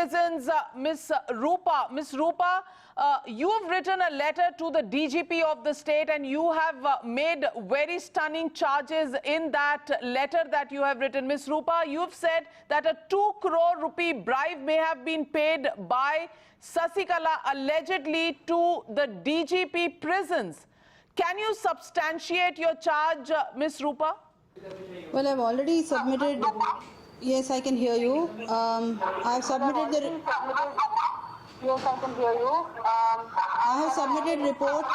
Citizens, Miss Rupa. Miss Rupa, you have written a letter to the DGP of the state, and you have made very stunning charges in that letter that you have written. Miss Rupa, you have said that a 2 crore rupee bribe may have been paid by Sasikala allegedly to the DGP prisons. Can you substantiate your charge, Miss Rupa? Well, I've already submitted. Yes, I can hear you. I've submitted the. Yes, I can hear you. I have submitted report,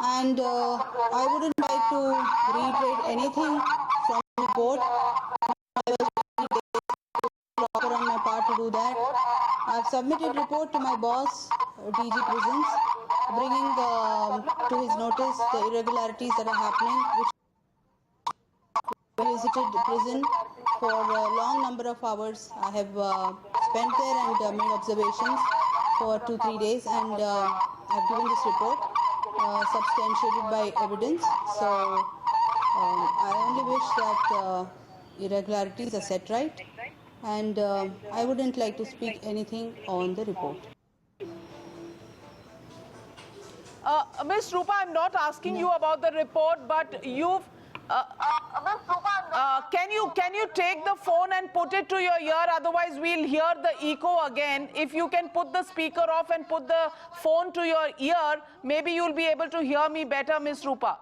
and I wouldn't like to reiterate anything from the report. I was proper on my part to do that. I've submitted report to my boss, DG Prisons, bringing to his notice the irregularities that are happening, which visited the prison for a long number of hours. I have spent there and made observations for 2-3 days, and I've given this report substantiated by evidence. So I only wish that irregularities are set right, and I wouldn't like to speak anything on the report. Ms. Rupa, I'm not asking you about the report, but you've can you take the phone and put it to your ear? Otherwise, we'll hear the echo again. If you can put the speaker off and put the phone to your ear, maybe you'll be able to hear me better, Ms. Rupa.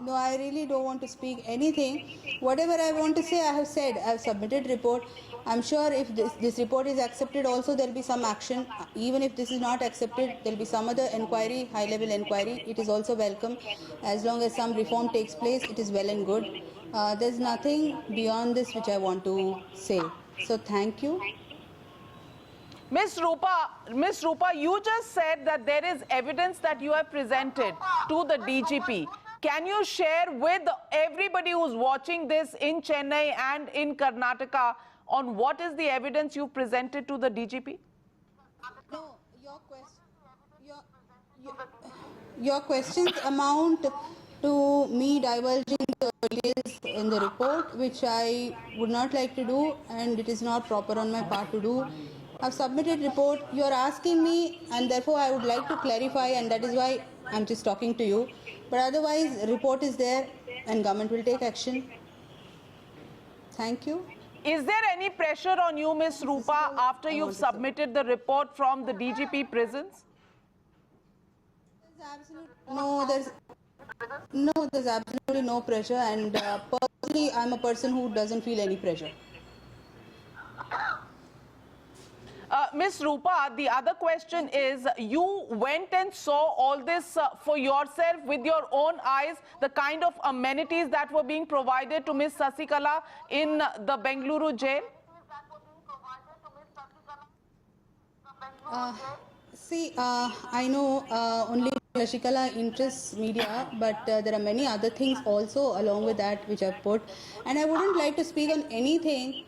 No, I really don't want to speak anything. Whatever I want to say, I have said. I have submitted report. I'm sure if this report is accepted, also there will be some action. Even if this is not accepted, there will be some other inquiry, high-level inquiry. It is also welcome. As long as some reform takes place, it is well and good. There's nothing beyond this which I want to say. So thank you. Ms. Rupa, you just said that there is evidence that you have presented to the DGP. Can you share with everybody who's watching this in Chennai and in Karnataka on what is the evidence you presented to the DGP? No, your questions amount to me divulging the details in the report, which I would not like to do, and it is not proper on my part to do. I've submitted report. You're asking me, and therefore I would like to clarify, and that is why I'm just talking to you. But otherwise, report is there, and government will take action. Thank you. Is there any pressure on you, Ms. Rupa, after you've submitted the report from the DGP prisons? There's absolutely no pressure, and personally, I'm a person who doesn't feel any pressure. Ms. Rupa, the other question is, you went and saw all this for yourself with your own eyes, the kind of amenities that were being provided to Ms. Sasikala in the Bengaluru jail? I know only Sasikala interests media, but there are many other things also along with that which I've put, and I wouldn't like to speak on anything,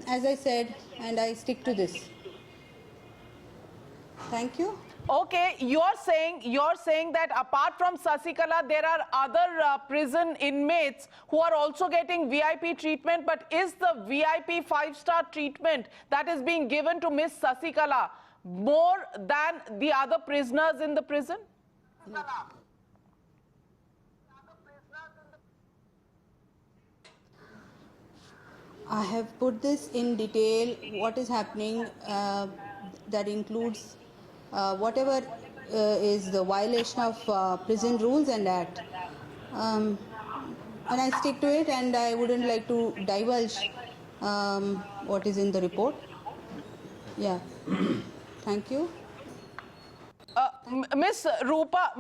as I said, and I stick to this. Thank you. Okay, you're saying that apart from Sasikala, there are other prison inmates who are also getting VIP treatment, but is the VIP 5-star treatment that is being given to Miss Sasikala more than the other prisoners in the prison? No. I have put this in detail, what is happening, that includes whatever is the violation of prison rules and act. And I stick to it, and I wouldn't like to divulge what is in the report. Yeah. Thank you. Miss Rupa,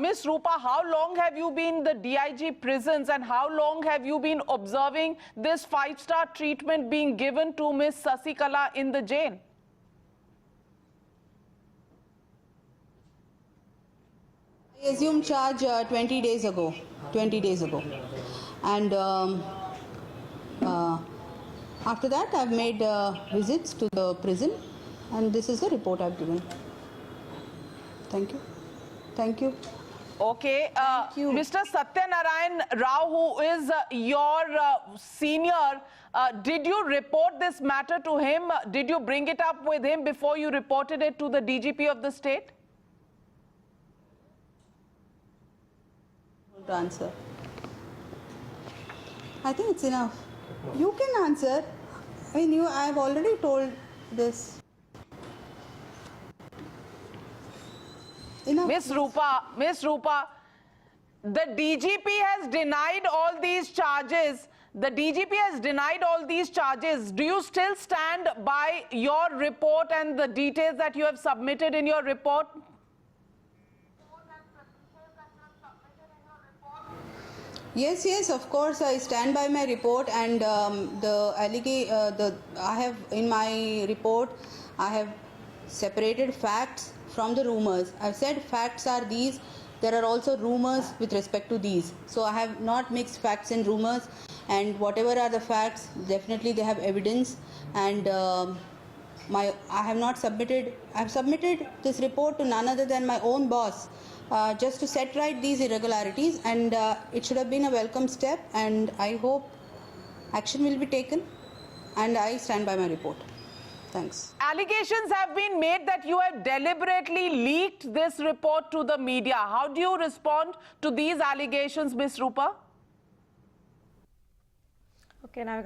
how long have you been the DIG prisons, and how long have you been observing this 5-star treatment being given to Miss Sasikala in the jail? I assumed charge 20 days ago, and after that I've made visits to the prison, and this is the report I've given. Thank you. Thank you. Okay, you. Mr. Satyanarayan Rao, who is your senior, did you report this matter to him? Did you bring it up with him before you reported it to the DGP of the state? To answer. I think it's enough. You can answer. I mean, I have already told this. Enough. Miss Rupa, the DGP has denied all these charges. The DGP has denied all these charges. Do you still stand by your report and the details that you have submitted in your report? Yes, yes, of course, I stand by my report, and I have in my report, I have separated facts from the rumors. I've said facts are these. There are also rumors with respect to these. So I have not mixed facts and rumors, and whatever are the facts, definitely they have evidence. And I have submitted this report to none other than my own boss, just to set right these irregularities, and it should have been a welcome step, and I hope action will be taken, and I stand by my report. Thanks. Allegations have been made that you have deliberately leaked this report to the media. How do you respond to these allegations, Ms. Rupa? Okay, now